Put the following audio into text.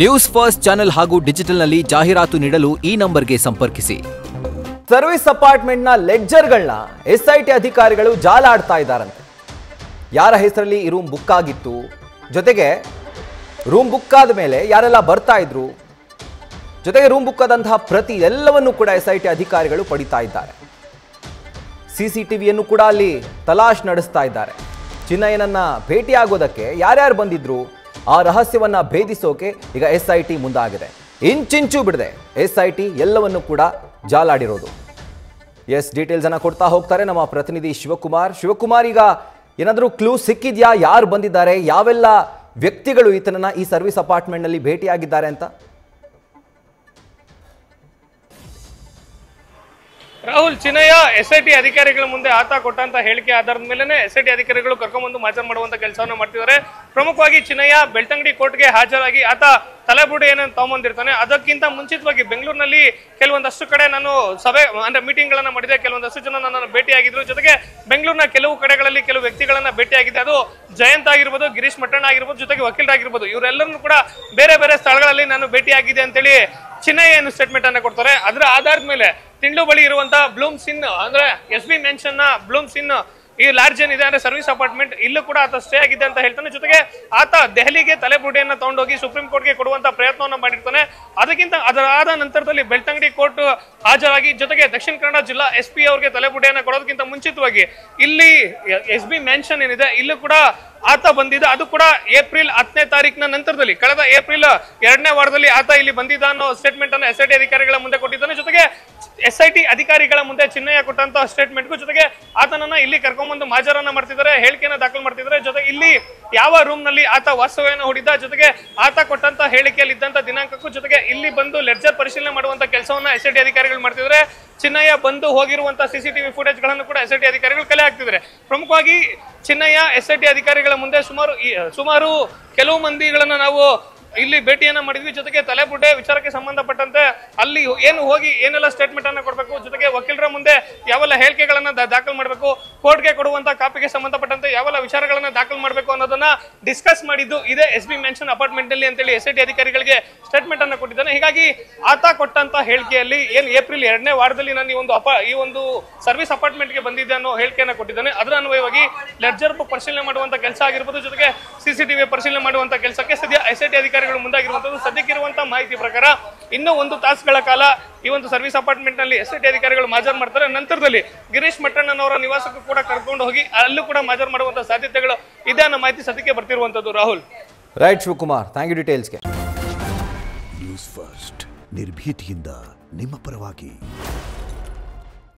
News first channel ಹಾಗೂ ಡಿಜಿಟಲ್ನಲ್ಲಿ ಜಾಹೀರಾತು ನೀಡಲು ಈ ನಂಬರ್ಗೆ ಸಂಪರ್ಕಿಸಿ. ಸರ್ವಿಸ್ ಅಪಾರ್ಟ್ಮೆಂಟ್ನ ಲೆಡ್ಜರ್ಗಳನ್ನ ಎಸ್ಐಟಿ ಅಧಿಕಾರಿಗಳು ಜಾಲ ಆಡ್ತಾ ಇದ್ದಾರಂತೆ. ಯಾರ ಹೆಸರಲ್ಲಿ ಈ ರೂಮ್ ಬುಕ್ ಆಗಿತ್ತು, ಜೊತೆಗೆ ರೂಮ್ ಬುಕ್ ಆದ ಮೇಲೆ ಯಾರೆಲ್ಲ ಬರ್ತಾ ಇದ್ರು, ಜೊತೆಗೆ ರೂಮ್ ಬುಕ್ ಆದಂತಹ ಪ್ರತಿ ಎಲ್ಲವನ್ನೂ ಕೂಡ ಎಸ್ಐಟಿ ಅಧಿಕಾರಿಗಳು ಪಡಿತಾ ಇದ್ದಾರೆ. ಸಿಸಿಟಿವಿಯನ್ನು ಕೂಡ ಅಲ್ಲಿ ತಲಾಶ್ ನಡೆಸ್ತಾ ಇದ್ದಾರೆ. ಚಿನ್ನಯ್ಯನನ್ನ ಭೇಟಿಯಾಗೋದಕ್ಕೆ ಯಾರ್ಯಾರು ಬಂದಿದ್ರು ಆ ರಹಸ್ಯವನ್ನ ಭೇದಿಸೋಕೆ ಈಗ ಎಸ್ಐಟಿ ಮುಂದಾಗಿದೆ. ಇಂಚಿಂಚು ಬಿಡದೆ ಎಸ್ಐಟಿ ಎಲ್ಲವನ್ನೂ ಕೂಡ ಜಾಲಾಡಿರೋದು. ಡೀಟೇಲ್ಸ್ ಅನ್ನ ಕೊಡ್ತಾ ಹೋಗ್ತಾರೆ ನಮ್ಮ ಪ್ರತಿನಿಧಿ ಶಿವಕುಮಾರ್. ಈಗ ಏನಾದರೂ ಕ್ಲೂ ಸಿಕ್ಕಿದ್ಯಾ, ಯಾರು ಬಂದಿದ್ದಾರೆ, ಯಾವೆಲ್ಲ ವ್ಯಕ್ತಿಗಳು ಈತನನ್ನ ಈ ಸರ್ವಿಸ್ ಅಪಾರ್ಟ್ಮೆಂಟ್ ನಲ್ಲಿ ಭೇಟಿಯಾಗಿದ್ದಾರೆ ಅಂತ? ರಾಹುಲ್, ಚಿನ್ನಯ್ಯ ಎಸ್ಐಟಿ ಅಧಿಕಾರಿಗಳ ಮುಂದೆ ಆತ ಕೊಟ್ಟಂತ ಹೇಳಿಕೆ ಆಧಾರದ ಮೇಲೆ ಎಸ್ಐಟಿ ಅಧಿಕಾರಿಗಳು ಕರ್ಕೊಂಡ್ಬಂದು ಮಾಚಾರ ಮಾಡುವಂತ ಕೆಲಸವನ್ನ ಮಾಡ್ತಿದ್ದಾರೆ. ಪ್ರಮುಖವಾಗಿ ಚಿನ್ನಯ್ಯ ಬೆಳ್ತಂಗಡಿ ಕೋರ್ಟ್ಗೆ ಹಾಜರಾಗಿ ಆತ ತಲೆಬುಡಿ ಏನನ್ನು ತಗೊಂಬಂದಿರ್ತಾನೆ. ಅದಕ್ಕಿಂತ ಮುಂಚಿತವಾಗಿ ಬೆಂಗಳೂರಿನಲ್ಲಿ ಕೆಲವೊಂದಷ್ಟು ಕಡೆ ನಾನು ಸಭೆ ಅಂದ್ರೆ ಮೀಟಿಂಗ್ ಗಳನ್ನ ಮಾಡಿದೆ. ಕೆಲವೊಂದಷ್ಟು ಜನ ನನ್ನನ್ನು ಭೇಟಿಯಾಗಿದ್ರು. ಜೊತೆಗೆ ಬೆಂಗಳೂರಿನ ಕೆಲವು ಕಡೆಗಳಲ್ಲಿ ಕೆಲವು ವ್ಯಕ್ತಿಗಳನ್ನ ಭೇಟಿಯಾಗಿದೆ. ಅದು ಜಯಂತ್ ಆಗಿರ್ಬೋದು, ಗಿರೀಶ್ ಮಟ್ಟಣ್ಣ ಆಗಿರ್ಬೋದು, ಜೊತೆಗೆ ವಕೀಲರಾಗಿರ್ಬೋದು. ಇವರೆಲ್ಲರನ್ನು ಕೂಡ ಬೇರೆ ಬೇರೆ ಸ್ಥಳಗಳಲ್ಲಿ ನಾನು ಭೇಟಿಯಾಗಿದೆ ಅಂತೇಳಿ ಚಿನ್ನಯ್ಯ ಏನು ಸ್ಟೇಟ್ಮೆಂಟ್ ಅನ್ನ ಕೊಡ್ತಾರೆ. ಅದರ ಆಧಾರದ ಮೇಲೆ ತಿಂಡ್ಲು ಬಳಿ ಇರುವಂತಹ ಬ್ಲೂಮ್ಸ್ ಇನ್ ಅಂದ್ರೆ SB ಮೆನ್ಷನ್ ನ ಬ್ಲೂಮ್ಸ್ ಇನ್ ಈ ಲಾಡ್ಜ್ ಏನಿದೆ ಅಂದ್ರೆ ಸರ್ವಿಸ್ ಅಪಾರ್ಟ್ಮೆಂಟ್, ಇಲ್ಲೂ ಕೂಡ ಆತ ಸ್ಟೇ ಆಗಿದೆ ಅಂತ ಹೇಳ್ತಾನೆ. ಜೊತೆಗೆ ಆತ ದೆಹಲಿಗೆ ತಲೆಬುಡಿಯನ್ನ ತಗೊಂಡೋಗಿ ಸುಪ್ರೀಂ ಕೋರ್ಟ್ಗೆ ಕೊಡುವಂತ ಪ್ರಯತ್ನವನ್ನ ಮಾಡಿರ್ತಾನೆ. ಅದಕ್ಕಿಂತ ಅದರಾದ ನಂತರದಲ್ಲಿ ಬೆಳ್ತಂಗಡಿ ಕೋರ್ಟ್ ಹಾಜರಾಗಿ ಜೊತೆಗೆ ದಕ್ಷಿಣ ಕನ್ನಡ ಜಿಲ್ಲಾ SP ಅವರಿಗೆ ತಲೆಬುಡಿಯನ್ನ ಕೊಡೋದಕ್ಕಿಂತ ಮುಂಚಿತವಾಗಿ ಇಲ್ಲಿ SB ಮೆನ್ಷನ್ ಏನಿದೆ ಇಲ್ಲೂ ಕೂಡ ಆತ ಬಂದಿದ್ದ. ಅದು ಕೂಡ ಏಪ್ರಿಲ್ 10ನೇ ತಾರೀಕಿನ ನಂತರದಲ್ಲಿ, ಕಳೆದ ಏಪ್ರಿಲ್ 2ನೇ ವಾರದಲ್ಲಿ ಆತ ಇಲ್ಲಿ ಬಂದಿದ್ದ ಅನ್ನೋ ಸ್ಟೇಟ್ಮೆಂಟ್ ಅನ್ನು SIT ಅಧಿಕಾರಿಗಳ ಮುಂದೆ ಕೊಟ್ಟಿದ್ದಾನೆ. ಜೊತೆಗೆ SIT ಅಧಿಕಾರಿಗಳ ಮುಂದೆ ಚಿನ್ನಯ್ಯ ಕೊಟ್ಟಂತ ಸ್ಟೇಟ್ಮೆಂಟ್ಗೂ ಜೊತೆಗೆ ಆತನನ್ನ ಇಲ್ಲಿ ಕರ್ಕೊಂಡ್ಬಂದು ಮಾಜರನ್ನ ಮಾಡ್ತಿದ್ದಾರೆ, ಹೇಳಿಕೆಯನ್ನ ದಾಖಲು ಮಾಡ್ತಿದ್ದಾರೆ. ಜೊತೆಗೆ ಇಲ್ಲಿ ಯಾವ ರೂಮ್ ನಲ್ಲಿ ಆತ ವಾಸ್ತವ್ಯನ ಹೂಡಿದ್ದ, ಜೊತೆಗೆ ಆತ ಕೊಟ್ಟಂತ ಹೇಳಿಕೆಯಲ್ಲಿ ಇದ್ದಂತ ದಿನಾಂಕಕ್ಕೂ ಜೊತೆಗೆ ಇಲ್ಲಿ ಬಂದು ಲೆಡ್ಜರ್ ಪರಿಶೀಲನೆ ಮಾಡುವಂತ ಕೆಲಸವನ್ನ SIT ಅಧಿಕಾರಿಗಳು ಮಾಡ್ತಿದ್ದಾರೆ. ಚಿನ್ನಯ್ಯ ಬಂದು ಹೋಗಿರುವಂತ CCTV ಫುಟೇಜ್ ಗಳನ್ನು ಕೂಡ SIT ಅಧಿಕಾರಿಗಳು ಕಲೆ ಹಾಕ್ತಿದ್ದಾರೆ. ಪ್ರಮುಖವಾಗಿ ಚಿನ್ನಯ್ಯ SIT ಅಧಿಕಾರಿಗಳ ಮುಂದೆ ಸುಮಾರು ಕೆಲವು ಮಂದಿಗಳನ್ನ ನಾವು ಇಲ್ಲಿ ಭೇಟಿಯನ್ನ ಮಾಡಿದ್ವಿ. ಜೊತೆಗೆ ತಲೆಬುಡ್ಡೆ ವಿಚಾರಕ್ಕೆ ಸಂಬಂಧಪಟ್ಟಂತೆ ಅಲ್ಲಿ ಏನು ಹೋಗಿ ಏನೆಲ್ಲ ಸ್ಟೇಟ್ಮೆಂಟ್ ಅನ್ನ ಕೊಡಬೇಕು, ಜೊತೆಗೆ ವಕೀಲರ ಮುಂದೆ ಯಾವೆಲ್ಲ ಹೇಳಿಕೆಗಳನ್ನ ದಾಖಲು ಮಾಡಬೇಕು, ಕೋರ್ಟ್ಗೆ ಕೊಡುವಂತ ಕಾಪಿಗೆ ಸಂಬಂಧಪಟ್ಟಂತೆ ಯಾವೆಲ್ಲ ವಿಚಾರಗಳನ್ನ ದಾಖಲು ಮಾಡಬೇಕು ಅನ್ನೋದನ್ನ ಡಿಸ್ಕಸ್ ಮಾಡಿದ್ದು ಇದೇ SB ಮೆನ್ಷನ್ ಅಪಾರ್ಟ್ಮೆಂಟ್ ನಲ್ಲಿ ಅಂತೇಳಿ SIT ಅಧಿಕಾರಿಗಳಿಗೆ ಸ್ಟೇಟ್ಮೆಂಟ್ ಅನ್ನ ಕೊಟ್ಟಿದ್ದಾನೆ. ಹೀಗಾಗಿ ಆತ ಕೊಟ್ಟಂತ ಹೇಳಿಕೆಯಲ್ಲಿ ಏನ್ ಏಪ್ರಿಲ್ 2ನೇ ವಾರದಲ್ಲಿ ನಾನು ಈ ಒಂದು ಸರ್ವಿಸ್ ಅಪಾರ್ಟ್ಮೆಂಟ್ ಗೆ ಬಂದಿದ್ದೆ ಅನ್ನೋ ಹೇಳಿಕೆಯನ್ನ ಕೊಟ್ಟಿದ್ದಾನೆ. ಅದರ ಅನ್ವಯವಾಗಿ ಲೆಡ್ಜರ್ ಬುಕ್ ಪರಿಶೀಲನೆ ಮಾಡುವಂತ ಕೆಲಸ ಆಗಿರ್ಬೋದು, ಜೊತೆಗೆ CCTV ಪರಿಶೀಲನೆ ಮಾಡುವಂತ ಕೆಲಸಕ್ಕೆ ಸದ್ಯ SIT ಅಧಿಕಾರಿಗಳು ಮುಂದಾಗಿರುವಂತದ್ದು. ಸದ್ಯಕ್ಕಿರುವಂತಹ ಮಾಹಿತಿ ಪ್ರಕಾರ ಇನ್ನೂ 1 ತಾಸುಗಳ ಕಾಲ ಈ ಒಂದು ಸರ್ವಿಸ್ ಅಪಾರ್ಟ್ಮೆಂಟ್ ನಲ್ಲಿ SIT ಅಧಿಕಾರಿಗಳು ಮಾಜರ್ ಮಾಡ್ತಾರೆ. ನಂತರದಲ್ಲಿ ಗಿರೀಶ್ ಮಟ್ಟಣ್ಣನವರ ನಿವಾಸಕ್ಕೂ ಕೂಡ ಕರ್ಕೊಂಡು ಹೋಗಿ ಅಲ್ಲೂ ಕೂಡ ಮಾಜರ್ ಮಾಡುವಂತಹ ಸಾಧ್ಯತೆಗಳು ಇದೆ ಅನ್ನೋ ಮಾಹಿತಿ ಸದ್ಯಕ್ಕೆ ಬರ್ತಿರುವಂತದ್ದು. Rahul, right Shivakumar, thank you ಡೀಟೇಲ್ಸ್ಗೆ. ನ್ಯೂಸ್ ಫಸ್ಟ್ ನಿರ್ಭೀತಿಯಿಂದ ನಿಮ್ಮ ಪರವಾಗಿ.